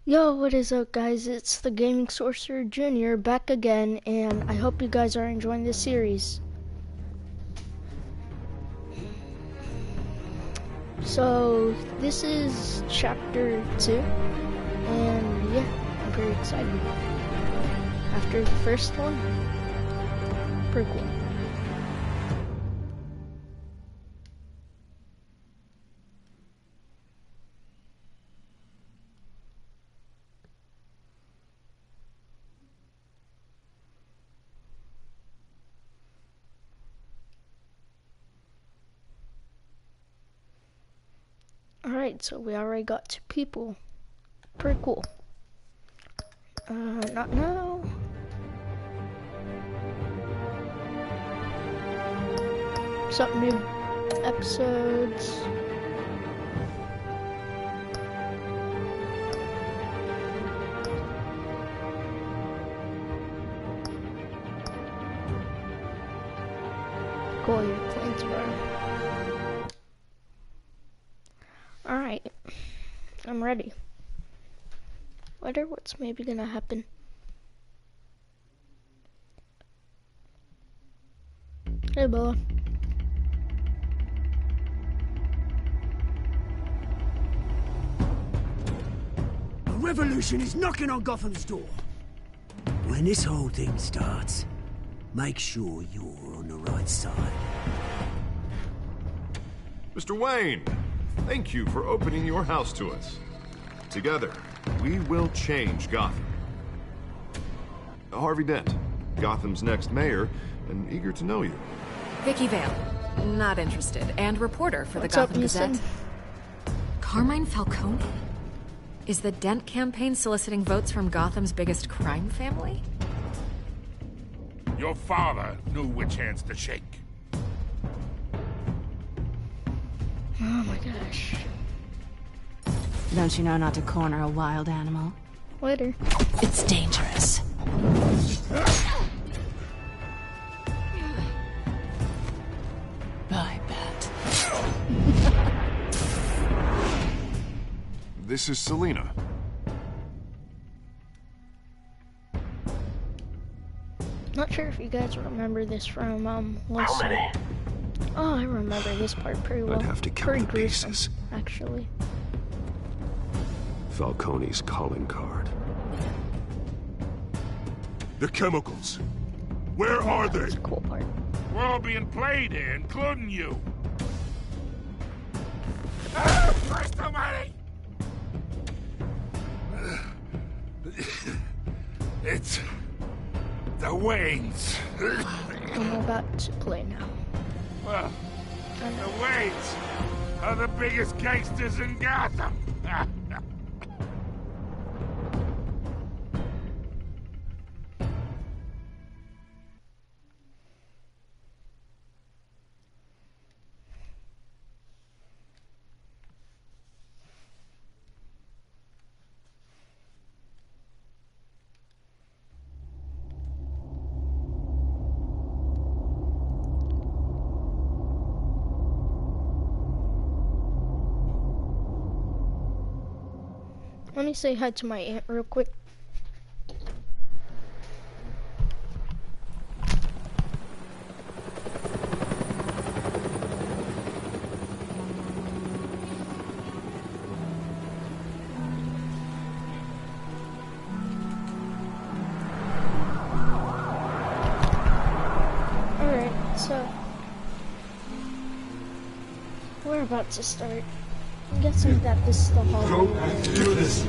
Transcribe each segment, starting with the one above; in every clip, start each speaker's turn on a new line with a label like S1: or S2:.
S1: Yo, what is up guys? It's the Gaming Sorcerer Jr. back again, and I hope you guys are enjoying this series. So, this is chapter 2, and yeah, I'm pretty excited. After the first one, pretty cool. Alright, so we already got 2 people. Pretty cool. Not now. Some new episodes. Cool, your planes are. Alright, I'm ready. Wonder what's maybe gonna happen. Hey, Bella.
S2: A revolution is knocking on Gotham's door. When this whole thing starts, make sure you're on the right side.
S3: Mr. Wayne, thank you for opening your house to us. Together, we will change Gotham. Harvey Dent, Gotham's next mayor, and eager to know you.
S4: Vicky Vale, not interested, and reporter for the Gotham Gazette. Carmine Falcone? Is the Dent campaign soliciting votes from Gotham's biggest crime family?
S5: Your father knew which hands to shake.
S1: Oh my gosh.
S6: Don't you know not to corner a wild animal?
S1: Later.
S6: It's dangerous. I bet.
S3: This is Selina.
S1: Not sure if you guys remember this from How many? Oh, I remember this part pretty well.
S7: I'd have to count
S1: pretty
S7: the
S1: gruesome,
S7: pieces.
S1: actually.
S7: Falcone's calling card.
S5: The chemicals. Where are they?
S1: That's a cool part.
S5: We're all being played here, including you. Christ almighty! It's the Waynes.
S1: I'm about to play now.
S5: Well, the Waynes are the biggest gangsters in Gotham.
S1: Let me say hi to my aunt real quick. Alright, so we're about to start. I'm guessing that this is the hallway.
S7: Do this.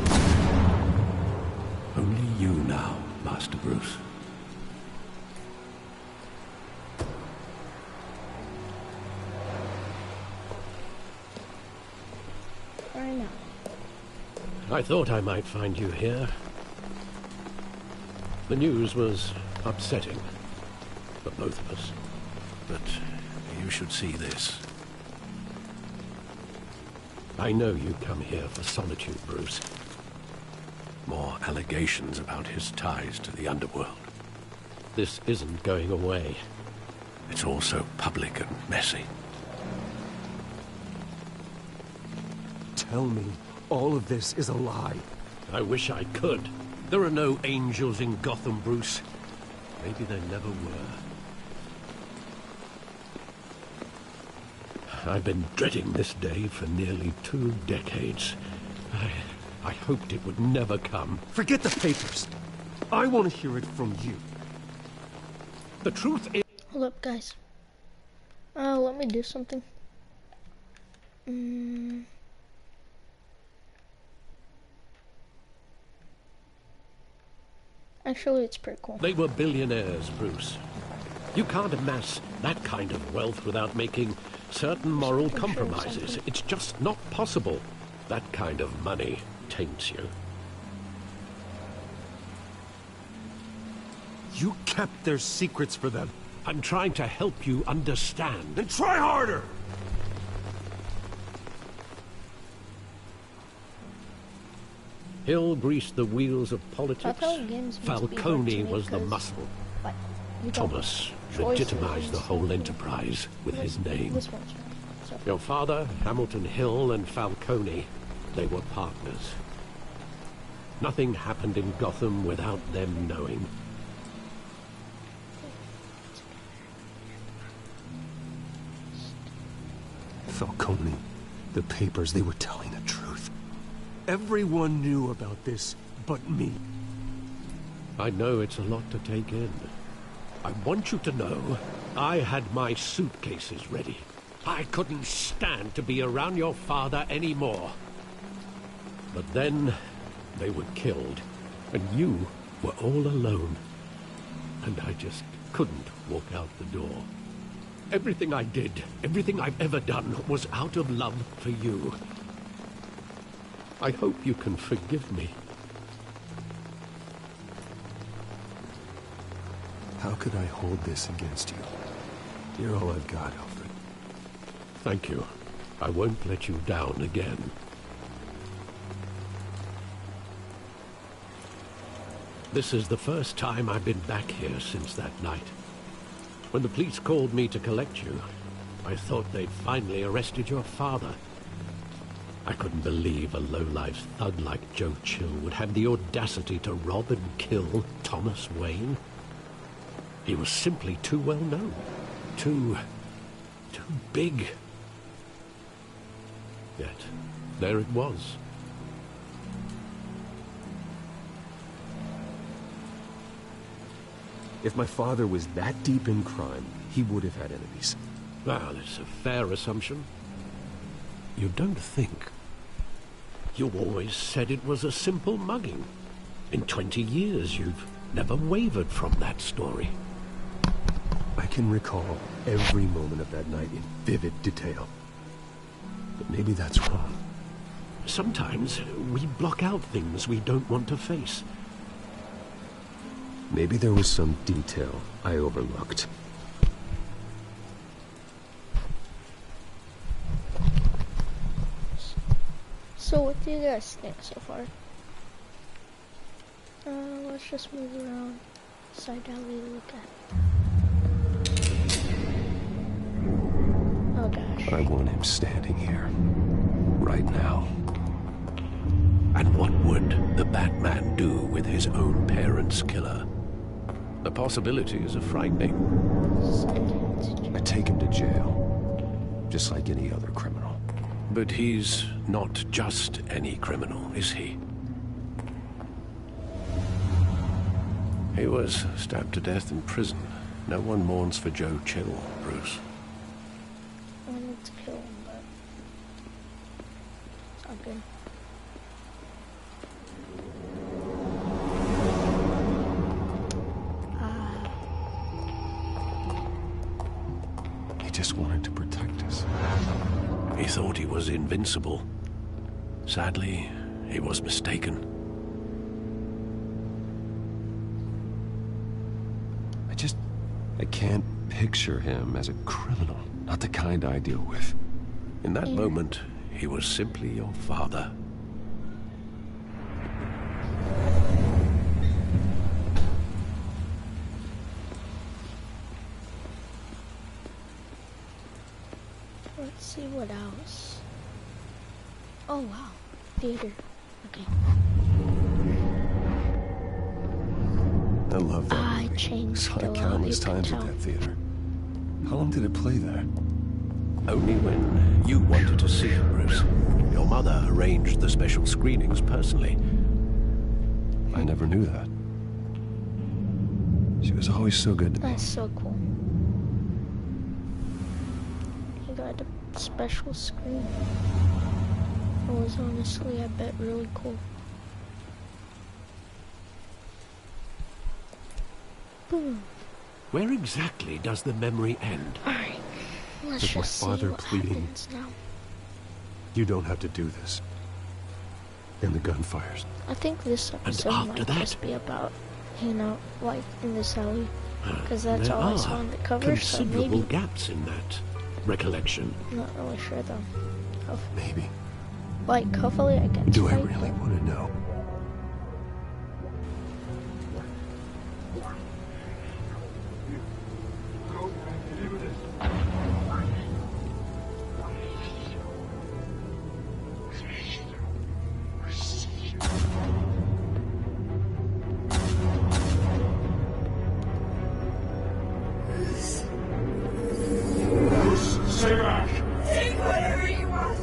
S7: Only you now, Master Bruce.
S1: Right now.
S8: I thought I might find you here. The news was upsetting for both of us. But you should see this. I know you come here for solitude, Bruce. More allegations about his ties to the underworld. This isn't going away. It's all so public and messy.
S9: Tell me all of this is a lie.
S8: I wish I could. There are no angels in Gotham, Bruce. Maybe there never were. I've been dreading this day for nearly 2 decades. I hoped it would never come.
S9: Forget the papers. I want to hear it from you.
S8: The truth is...
S1: Hold up, guys. Let me do something. Actually, it's pretty cool.
S8: They were billionaires, Bruce. You can't amass that kind of wealth without making certain moral compromises. It's just not possible. That kind of money taints you.
S9: You kept their secrets for them.
S8: I'm trying to help you understand.
S9: Then try harder!
S8: Hill greased the wheels of politics. Falcone was the muscle. Thomas legitimized the whole enterprise with his name. Your father, Hamilton Hill, and Falcone, they were partners. Nothing happened in Gotham without them knowing.
S9: Falcone, the papers, they were telling the truth. Everyone knew about this but me.
S8: I know it's a lot to take in. I want you to know I had my suitcases ready. I couldn't stand to be around your father anymore. But then they were killed, and you were all alone. And I just couldn't walk out the door. Everything I did, everything I've ever done, was out of love for you. I hope you can forgive me.
S9: How could I hold this against you? You're all I've got, Alfred.
S8: Thank you. I won't let you down again. This is the first time I've been back here since that night. When the police called me to collect you, I thought they'd finally arrested your father. I couldn't believe a low-life thug like Joe Chill would have the audacity to rob and kill Thomas Wayne. He was simply too well known. Too big. Yet, there it was.
S9: If my father was that deep in crime, he would have had enemies.
S8: Well, it's a fair assumption. You don't think. You always said it was a simple mugging. In 20 years, you've never wavered from that story.
S9: I can recall every moment of that night in vivid detail. But maybe that's wrong.
S8: Sometimes we block out things we don't want to face.
S9: Maybe there was some detail I overlooked.
S1: So what do you guys think so far? Let's just move around. Side alley to look at. Oh gosh.
S9: I want him standing here. Right now.
S8: And what would the Batman do with his own parents' killer? The possibilities are frightening.
S9: I take him to jail. Just like any other criminal.
S8: But he's not just any criminal, is he? He was stabbed to death in prison. No one mourns for Joe Chill, Bruce.
S1: I wanted to kill him, but it's not good.
S9: He just wanted to protect us.
S8: He thought he was invincible. Sadly, he was mistaken.
S9: I can't picture him as a criminal. Not the kind I deal with.
S8: In that moment, he was simply your father.
S1: Let's see what else. Oh wow, theater. Okay.
S9: I love that
S1: I
S9: movie.
S1: changed
S9: Saw
S1: a
S9: it
S1: lot,
S9: countless
S1: you can
S9: times at
S1: tell.
S9: that theater. How long did it play there?
S8: Only when you wanted to see it, Bruce. Your mother arranged the special screenings personally.
S9: I never knew that. She was always so good to me.
S1: That's so cool. You got a special screen. It was honestly, I bet, really cool. Boom.
S8: Where exactly does the memory end?
S1: Alright, let's
S9: With my
S1: just see
S9: father
S1: what
S9: pleading.
S1: happens now.
S9: You don't have to do this. And the gun fires.
S1: I think this episode
S8: after
S1: might
S8: that?
S1: just be about hanging out, like, in this alley. Because that's
S8: There
S1: all I saw
S8: are
S1: on the cover, so
S8: considerable
S1: maybe.
S8: gaps in that recollection.
S1: Not really sure, though.
S9: Maybe.
S1: Like, hopefully I get
S9: Do I
S1: to fight,
S9: really
S1: but-
S9: want to know?
S5: Stay back.
S10: Take whatever you want.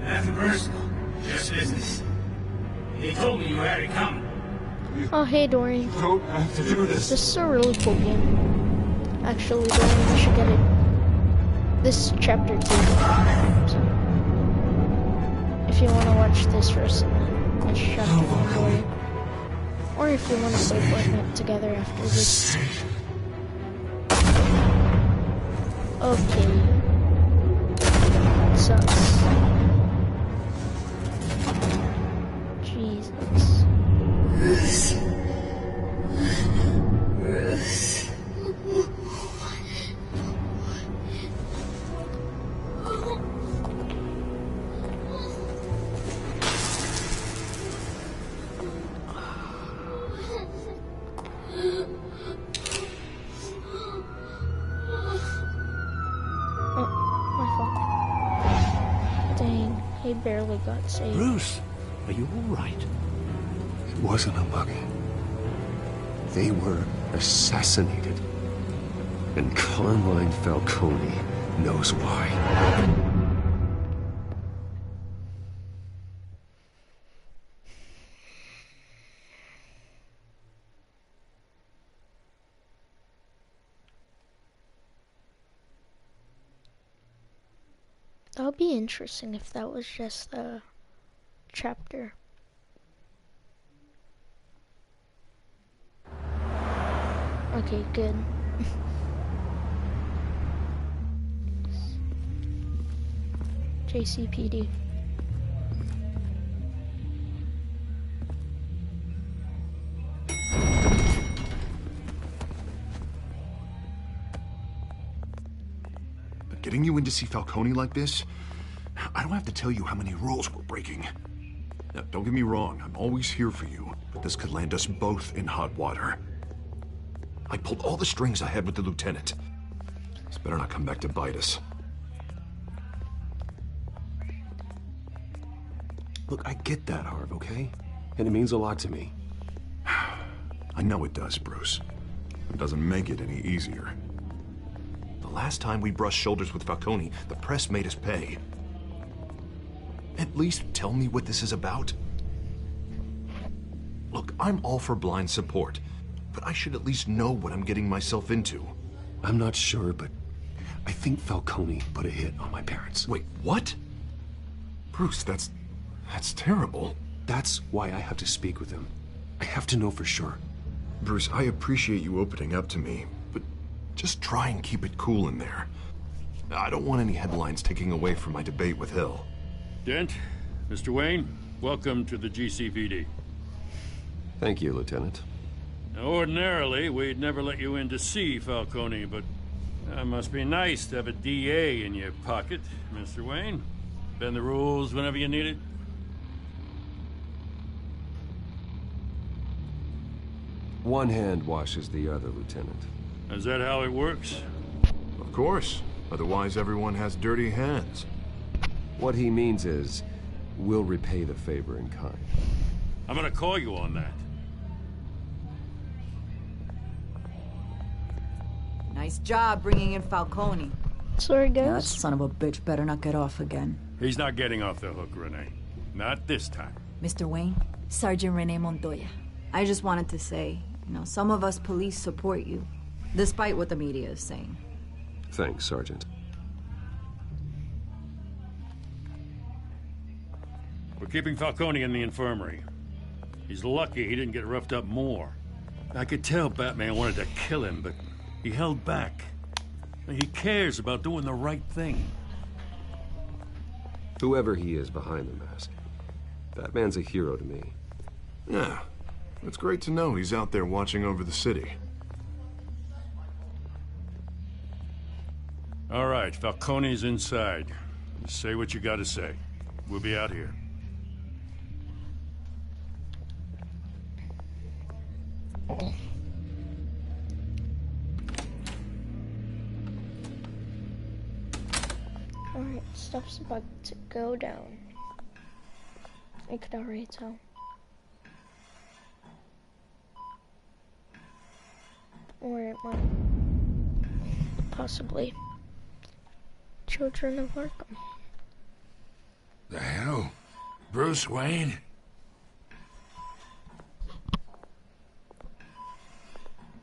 S5: Nothing personal. Just business. He told me you had to come.
S1: Oh, hey, Dorian.
S5: Don't have to do this.
S1: This is a really cool game. Actually, Dorian, you should get it. This is chapter 2. So, if you want to watch this first, and then watch chapter 1, Dorian. Or if you want to play Fortnite together after this. Okay. Sucks. Jesus. He barely got saved.
S8: Bruce, are you all right?
S9: It wasn't a muggy. They were assassinated. And Carmine Falcone knows why.
S1: That would be interesting if that was just a chapter. Okay, good. JCPD.
S3: But getting you in to see Falcone like this, I don't have to tell you how many rules we're breaking. Now, don't get me wrong, I'm always here for you, but this could land us both in hot water. I pulled all the strings I had with the lieutenant. This better not come back to bite us.
S9: Look, I get that, Harv, okay? And it means a lot to me.
S3: I know it does, Bruce. It doesn't make it any easier. The last time we brushed shoulders with Falcone, the press made us pay. At least tell me what this is about. Look, I'm all for blind support, but I should at least know what I'm getting myself into.
S9: I'm not sure, but I think Falcone put a hit on my parents.
S3: Wait, what? Bruce, that's terrible.
S9: That's why I have to speak with him. I have to know for sure.
S3: Bruce, I appreciate you opening up to me, but just try and keep it cool in there. I don't want any headlines taking away from my debate with Hill.
S11: Dent, Mr. Wayne, welcome to the GCPD.
S9: Thank you, Lieutenant.
S11: Now, ordinarily, we'd never let you in to see Falcone, but it must be nice to have a DA in your pocket, Mr. Wayne. Bend the rules whenever you need it.
S9: One hand washes the other, Lieutenant.
S11: Is that how it works?
S3: Of course. Otherwise, everyone has dirty hands.
S9: What he means is, we'll repay the favor in kind.
S11: I'm gonna call you on that.
S6: Nice job bringing in Falcone.
S1: Sorry,
S6: That
S1: guys.
S6: son of a bitch better not get off again.
S11: He's not getting off the hook, Renee. Not this time.
S6: Mr. Wayne, Sergeant Renee Montoya. I just wanted to say, some of us police support you, despite what the media is saying.
S9: Thanks, Sergeant.
S11: We're keeping Falcone in the infirmary. He's lucky he didn't get roughed up more. I could tell Batman wanted to kill him, but he held back. He cares about doing the right thing.
S9: Whoever he is behind the mask, Batman's a hero to me.
S3: Yeah, it's great to know he's out there watching over the city.
S11: All right, Falcone's inside. Say what you gotta say. We'll be out here.
S1: Alright, stuff's about to go down. I could already tell. Or it might possibly Children of Arkham.
S5: The hell? Bruce Wayne?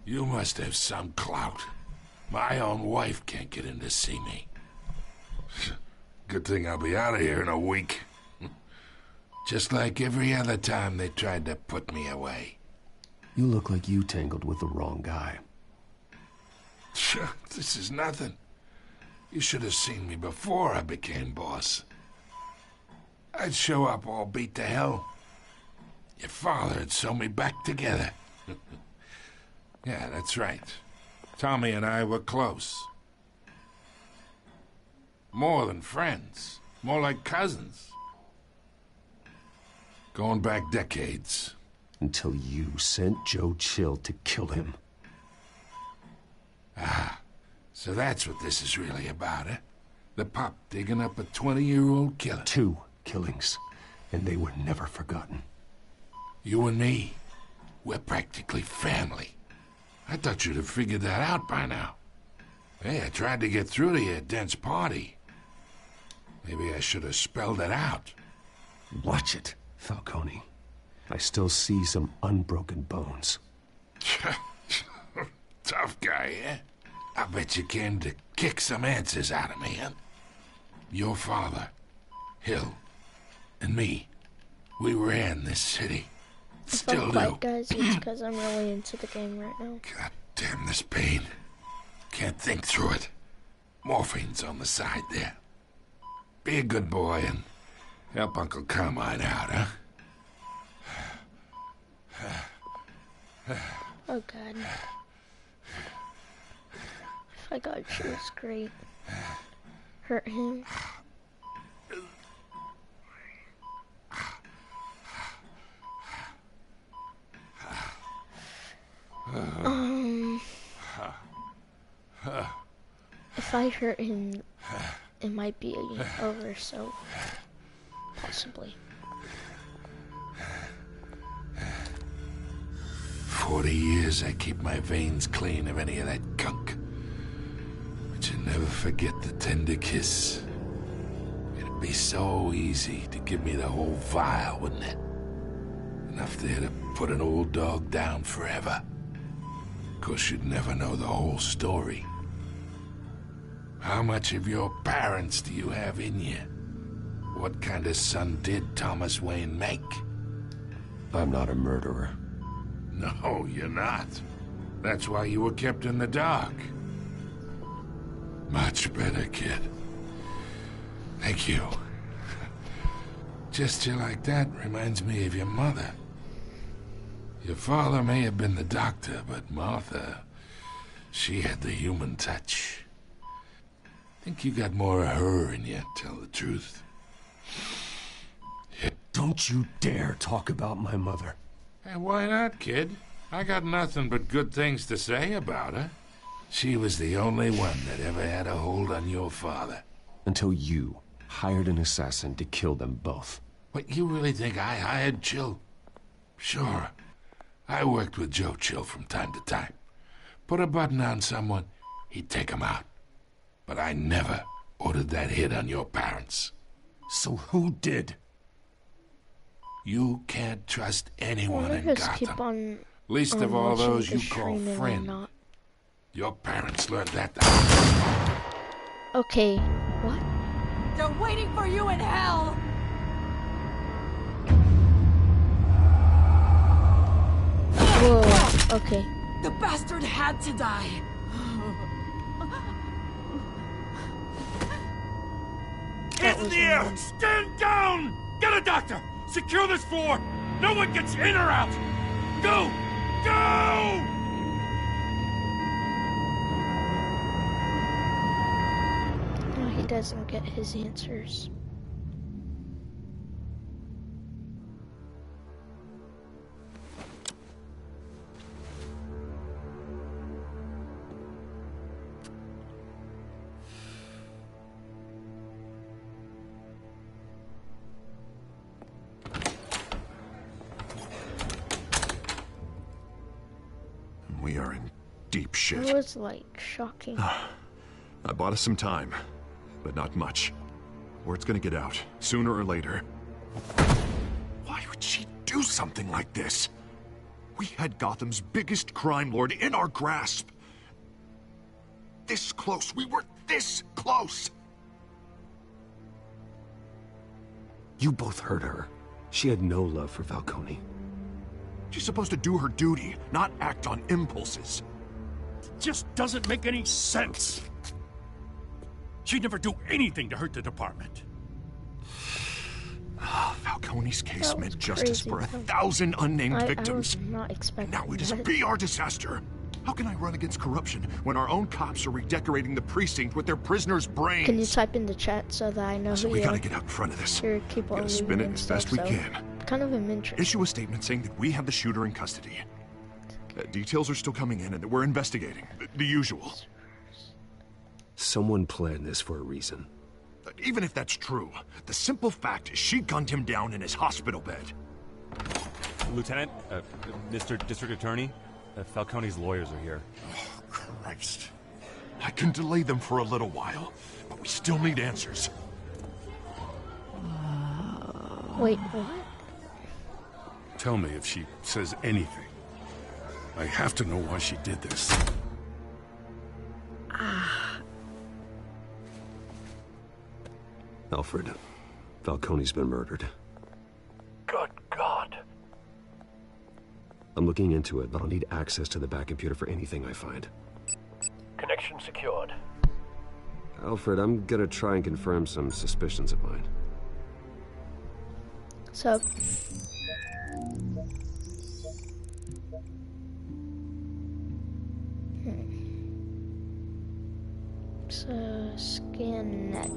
S5: You must have some clout. My own wife can't get in to see me. Good thing I'll be out of here in a week. Just like every other time they tried to put me away.
S9: You look like you tangled with the wrong guy.
S5: This is nothing. You should have seen me before I became boss. I'd show up all beat to hell. Your father had sewn me back together. Yeah, that's right. Tommy and I were close. More than friends. More like cousins. Going back decades.
S9: Until you sent Joe Chill to kill him.
S5: Ah, so that's what this is really about, eh? The pup digging up a 20-year-old killer.
S9: 2 killings, and they were never forgotten.
S5: You and me, we're practically family. I thought you'd have figured that out by now. Hey, I tried to get through to your dense party. Maybe I should have spelled it out.
S9: Watch it, Falcone. I still see some unbroken bones.
S5: Tough guy, eh? I bet you came to kick some answers out of me, huh? Your father, Hill, and me, we ran this city. Still do.
S1: Quiet, guys, it's because I'm really into the game right now.
S5: God damn this pain. Can't think through it. Morphine's on the side there. Be a good boy and help Uncle Carmine out, huh?
S1: Oh god. If I got you, it's great. Hurt him. If I hurt him, it might be over, so possibly.
S5: 40 years I keep my veins clean of any of that gunk. But you never forget the tender kiss. It'd be so easy to give me the whole vial, wouldn't it? Enough there to put an old dog down forever. Of course, you'd never know the whole story. How much of your parents do you have in you? What kind of son did Thomas Wayne make?
S9: I'm not a murderer.
S5: No, you're not. That's why you were kept in the dark. Much better, kid. Thank you. Gesture like that reminds me of your mother. Your father may have been the doctor, but Martha, she had the human touch. Think you got more of her in you, tell the truth.
S9: Don't you dare talk about my mother.
S5: Hey, why not, kid? I got nothing but good things to say about her. She was the only one that ever had a hold on your father.
S9: Until you hired an assassin to kill them both.
S5: What, you really think I hired Chill? Sure. I worked with Joe Chill from time to time. Put a button on someone, he'd take him out. But I never ordered that hit on your parents.
S2: So who did?
S5: You can't trust anyone in
S1: Keep
S5: Gotham.
S1: on,
S5: Least of all
S1: watching
S5: those
S1: the
S5: you call
S1: stream and
S5: friend.
S1: whatnot.
S5: Your parents learned that the hard way.
S1: Okay, what?
S6: They're waiting for you in hell!
S1: Whoa, okay.
S6: The bastard had to die.
S11: Hands in the air! Stand down! Get a doctor! Secure this floor! No one gets in or out! Go! Go!
S1: No, he doesn't get his answers.
S3: We are in deep shit.
S1: That was like shocking.
S3: I bought us some time, but not much. Word's gonna get out, sooner or later. Why would she do something like this? We had Gotham's biggest crime lord in our grasp. This close. We were this close.
S9: You both hurt her. She had no love for Falcone.
S3: She's supposed to do her duty, not act on impulses.
S11: Just doesn't make any sense. She'd never do anything to hurt the department.
S3: Falcone's case
S1: That
S3: meant
S1: was
S3: justice
S1: crazy.
S3: for 1,000 unnamed victims.
S1: I was not expecting
S3: Now it is a
S1: that.
S3: PR disaster. How can I run against corruption when our own cops are redecorating the precinct with their prisoners' brains?
S1: Can you type in the chat so that I know
S3: So
S1: who
S3: we
S1: you
S3: gotta
S1: are?
S3: get out in front of this.
S1: Here, keep on
S3: Gotta spin
S1: leaving
S3: it
S1: and
S3: as
S1: stuff,
S3: best we
S1: so
S3: can.
S1: kind of am interested.
S3: Issue a statement saying that we have the shooter in custody. Details are still coming in and that we're investigating. The usual.
S9: Someone planned this for a reason.
S3: Even if that's true, the simple fact is she gunned him down in his hospital bed.
S12: Lieutenant, Mr. District Attorney, Falcone's lawyers are here.
S3: Oh, Christ. I can delay them for a little while, but we still need answers.
S1: Wait, what?
S11: Tell me if she says anything. I have to know why she did this.
S9: Alfred, Falcone's been murdered.
S8: Good God.
S9: I'm looking into it, but I'll need access to the back computer for anything I find.
S8: Connection secured.
S9: Alfred, I'm gonna try and confirm some suspicions of mine.
S1: So, so scan neck,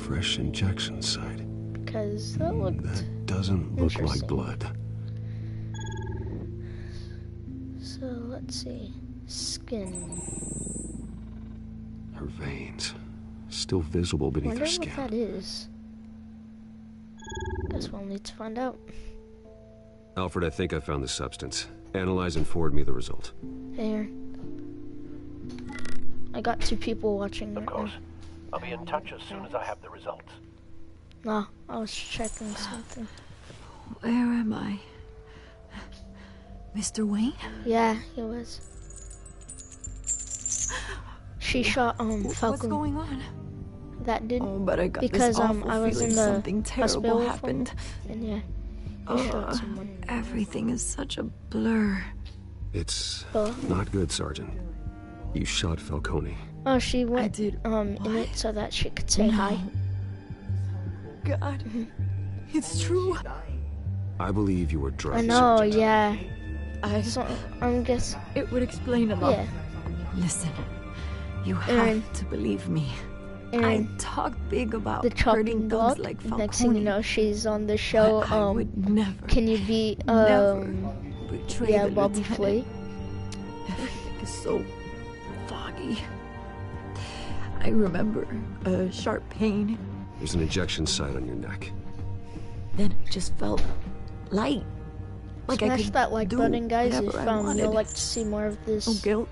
S9: Fresh injection site.
S1: because that looked
S9: That doesn't look like
S1: Interesting.
S9: blood.
S1: so. Let's see, skin.
S9: Her veins. Still visible beneath
S1: Wonder
S9: her
S1: what
S9: skin.
S1: that is. Guess we'll need to find out.
S9: Alfred, I think I found the substance. Analyze and forward me the result.
S1: Here. I got 2 people watching
S8: Of
S1: right
S8: course.
S1: now.
S8: I'll be in touch as soon as I have the results.
S1: No, I was checking something.
S6: Where am I? Mr. Wayne?
S1: Yeah, he was. She shot
S6: What's
S1: Falcon.
S6: going on?
S1: That did
S6: Oh, but I got
S1: because
S6: this awful
S1: I was
S6: feeling
S1: in the
S6: something terrible
S1: hospital with
S6: happened.
S1: him, and yeah, he shot someone.
S6: Everything is such a blur.
S9: It's
S1: Oh.
S9: not good, Sergeant. You shot Falcone.
S1: Oh, she went
S6: I did
S1: in it so that she could say hi.
S6: God, it's true.
S9: I believe you were drugged.
S1: I know,
S9: Sergeant.
S1: yeah.
S6: I.
S1: So I'm guessing.
S6: It would explain a lot.
S1: Yeah,
S6: Listen, you
S1: Aaron.
S6: have to believe me. I
S1: and
S6: talk big about
S1: the chopping
S6: hurting
S1: block.
S6: thugs like Falcone.
S1: Next thing you know, she's on the show.
S6: but I would never.
S1: Can you be
S6: never betray
S1: yeah,
S6: the
S1: Bobby
S6: lieutenant.
S1: Flay?
S6: Everything is so foggy. I remember a sharp pain,
S9: There's an injection site on your neck.
S6: then it just felt light. Like I
S1: Smash
S6: could
S1: that like
S6: do
S1: button, guys, if
S6: whatever I
S1: you'd
S6: wanted.
S1: like to see more of this.
S6: No guilt,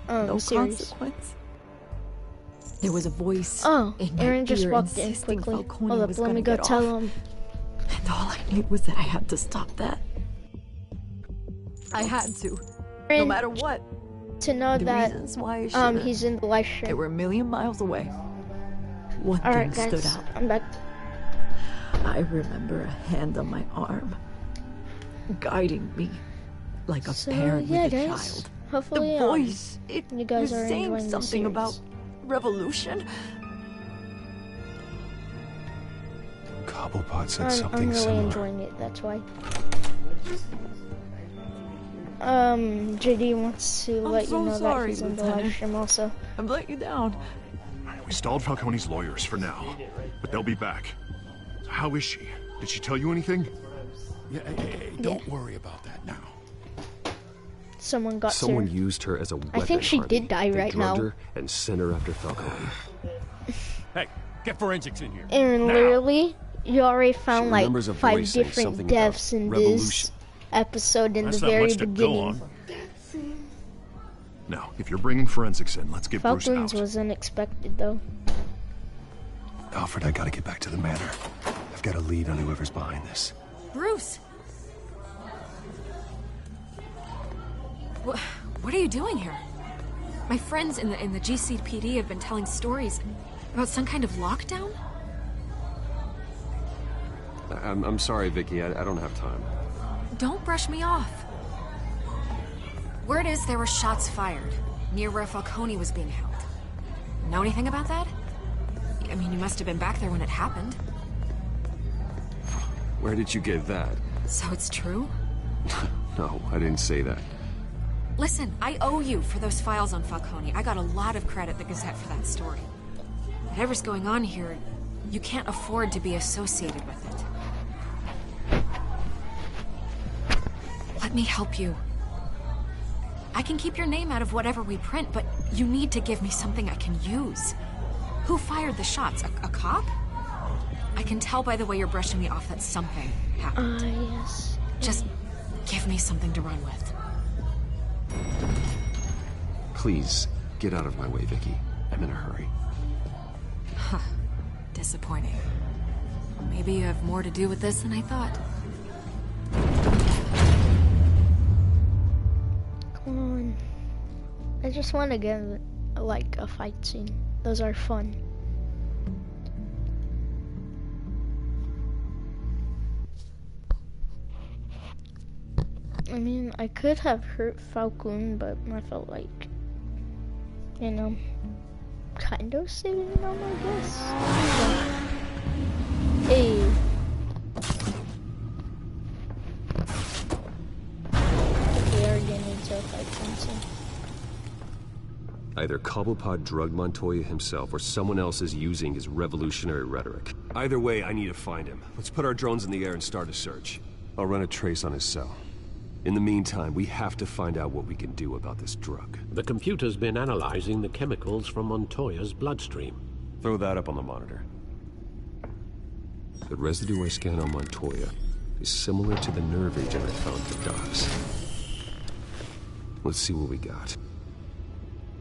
S6: no
S1: series.
S6: consequence. There was a voice in my
S1: Aaron just
S6: ear
S1: walked in
S6: insisting
S1: quickly.
S6: Falcone
S1: Hold up,
S6: was
S1: let me
S6: gonna
S1: go
S6: get
S1: tell
S6: off.
S1: him.
S6: And all I knew was that I had to stop that. I had to, no
S1: Aaron,
S6: matter what.
S1: to know
S6: The
S1: that
S6: reasons why I should've.
S1: he's in the live
S6: They
S1: stream.
S6: were a million miles away. One
S1: Alright,
S6: thing
S1: guys,
S6: stood out.
S1: I'm back.
S6: I remember a hand on my arm, guiding me like a parent
S1: yeah,
S6: with a
S1: guys.
S6: child.
S1: Hopefully,
S6: The voice,
S1: you guys
S6: was
S1: are
S6: saying
S1: enjoying the
S6: something
S1: series.
S6: about revolution.
S9: Cobblepot said
S1: I'm
S9: something
S1: really
S9: similar.
S1: enjoying it, that's why. JD wants to let you
S6: so
S1: know that
S6: sorry,
S1: he's in the live
S6: Lieutenant.
S1: stream also.
S6: I've let you down.
S3: We stalled Falcone's lawyers for now, but they'll be back. So how is she? Did she tell you anything?
S7: Yeah, hey, don't worry about that now.
S1: Someone got
S9: Someone
S1: to her.
S9: used her as a weapon.
S1: I think she
S9: Harvey.
S1: did die
S9: They
S1: right
S9: drugged
S1: now.
S9: her and sent her after Falcone.
S11: Hey, get forensics in here.
S1: Aaron,
S11: Now.
S1: literally, you already found like
S9: remembers a
S1: 5
S9: voice saying
S1: different
S9: something
S1: deaths
S9: about
S1: in this
S9: revolution.
S1: episode in
S11: That's
S1: the
S11: not
S1: very
S11: much to go
S1: beginning.
S11: on.
S3: Now, if you're bringing forensics in, let's get Bruce
S1: Falcons
S3: out.
S1: was unexpected though.
S9: Alfred, I gotta get back to the manor. I've got a lead on whoever's behind this.
S4: Bruce! What are you doing here? My friends in the GCPD have been telling stories about some kind of lockdown?
S9: I'm sorry, Vicky. I don't have time.
S4: Don't brush me off. Word is there were shots fired near where Falcone was being held. Know anything about that? I mean, you must have been back there when it happened.
S9: Where did you get that?
S4: So it's true?
S9: No, I didn't say that.
S4: Listen, I owe you for those files on Falcone. I got a lot of credit at the Gazette for that story. Whatever's going on here, you can't afford to be associated with it. Let me help you. I can keep your name out of whatever we print, but you need to give me something I can use. Who fired the shots? A cop? I can tell by the way you're brushing me off that something happened.
S1: Yes.
S4: Just give me something to run with.
S9: Please, get out of my way, Vicky. I'm in a hurry.
S4: Huh. Disappointing. Maybe you have more to do with this than I thought.
S1: Come on. I just want to get like a fight scene. Those are fun. I mean, I could have hurt Falcone, but I felt like, you know, kind of saving them, I guess. Hey. We are getting into a fight scene.
S9: Either Cobblepot drugged Montoya himself, or someone else is using his revolutionary rhetoric. Either way, I need to find him. Let's put our drones in the air and start a search. I'll run a trace on his cell. In the meantime, we have to find out what we can do about this drug.
S8: The computer's been analyzing the chemicals from Montoya's bloodstream.
S9: Throw that up on the monitor. The residue I scan on Montoya is similar to the nerve agent I found at the docks. Let's see what we got.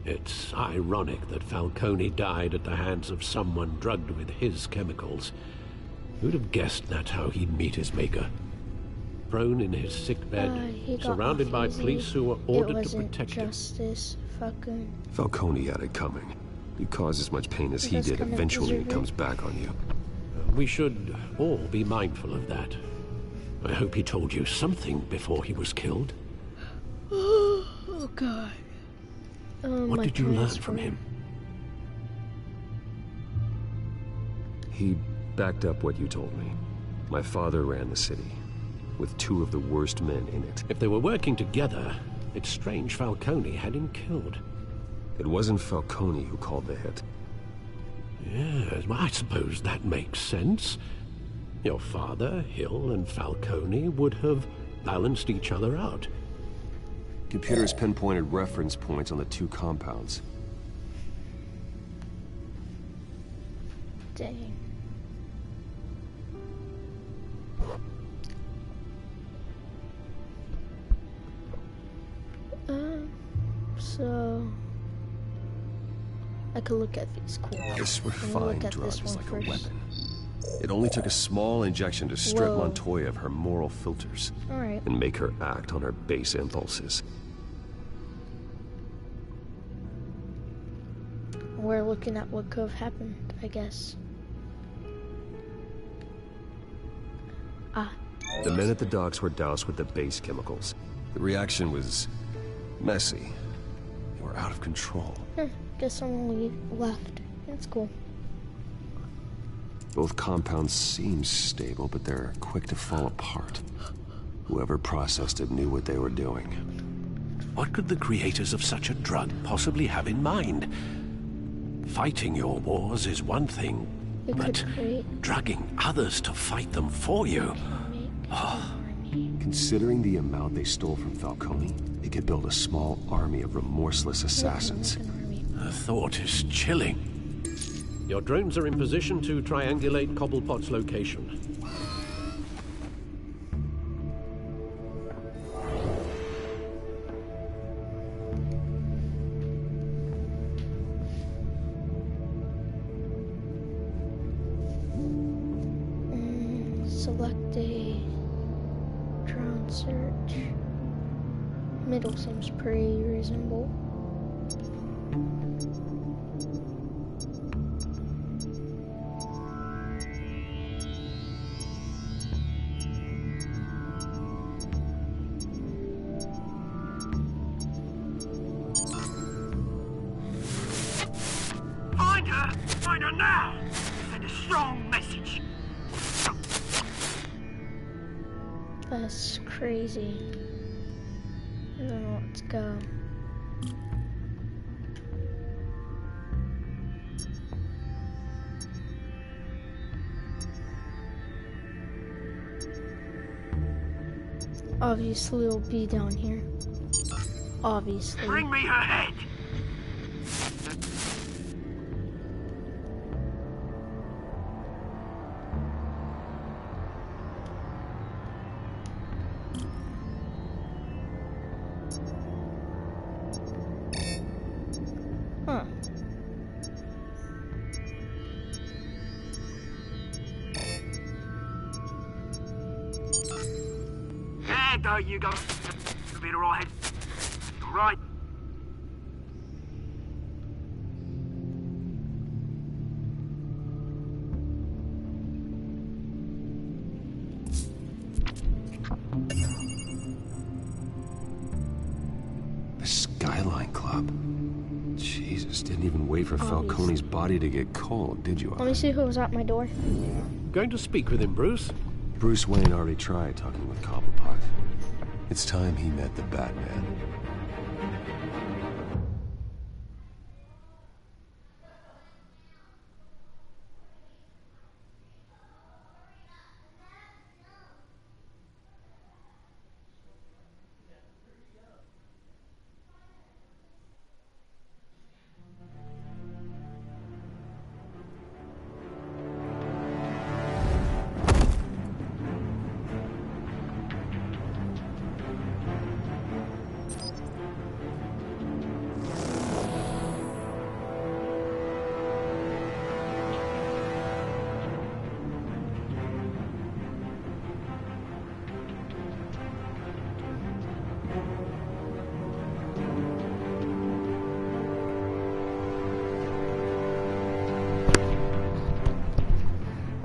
S8: It's ironic that Falcone died at the hands of someone drugged with his chemicals. Who'd have guessed that's how he'd meet his maker? Prone in his sickbed,
S1: He got
S8: surrounded
S1: off
S8: by
S1: easy.
S8: police who were
S1: It
S8: ordered to
S1: wasn't
S8: protect him.
S1: justice, Falcone.
S9: Falcone had it coming. You cause as much pain as he
S1: That's
S9: did,
S1: kind of
S9: eventually it
S1: deserving.
S9: comes back on you.
S8: We should all be mindful of that. I hope he told you something before he was killed.
S1: Oh God.
S8: What did you learn from him?
S9: He backed up what you told me. My father ran the city, with 2 of the worst men in it.
S8: If they were working together, it's strange Falcone had him killed.
S9: It wasn't Falcone who called the hit.
S8: Yes, well, I suppose that makes sense. Your father, Hill, and Falcone would have balanced each other out.
S9: Computers pinpointed reference points on the 2 compounds.
S1: Dang. So I could look at these. Cool.
S9: This refined drug is like a weapon. It only took a small injection to strip Montoya of her moral filters.
S1: Alright.
S9: And make her act on her base impulses.
S1: We're looking at what could have happened, I guess.
S9: The men at the docks were doused with the base chemicals. The reaction was messy. They were out of control.
S1: Guess someone left. That's cool.
S9: Both compounds seem stable, but they're quick to fall apart. Whoever processed it knew what they were doing.
S8: What could the creators of such a drug possibly have in mind? Fighting your wars is one thing, but drugging others to fight them for you...
S9: Considering the amount they stole from Falcone, they could build a small army of remorseless assassins.
S8: The thought is chilling. Your drones are in position to triangulate Cobblepot's location.
S1: Select a drone search. Middle seems pretty reasonable.
S2: Find her now! Send a strong message.
S1: That's crazy. I don't know, let's go. Obviously it'll be down here. Obviously.
S2: Bring me her head!
S1: Huh.
S2: There go, you go. You'll be all right. All right.
S9: The Skyline Club. Jesus, didn't even wait for Falcone's body to get cold, did you?
S1: Let me see who was at my door.
S8: Going to speak with him, Bruce?
S9: Bruce Wayne already tried talking with Cobblepot. It's time he met the Batman.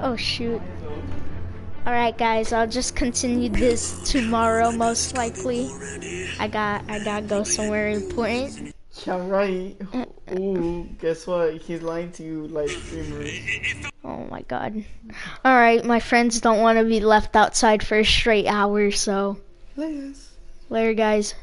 S1: Oh shoot. Alright guys, I'll just continue this tomorrow most likely. I gotta go somewhere important.
S13: Yeah, right. Ooh, guess what? He's lying to you like streamers.
S1: Oh my god. Alright, my friends don't want to be left outside for a straight hour, so. Later guys.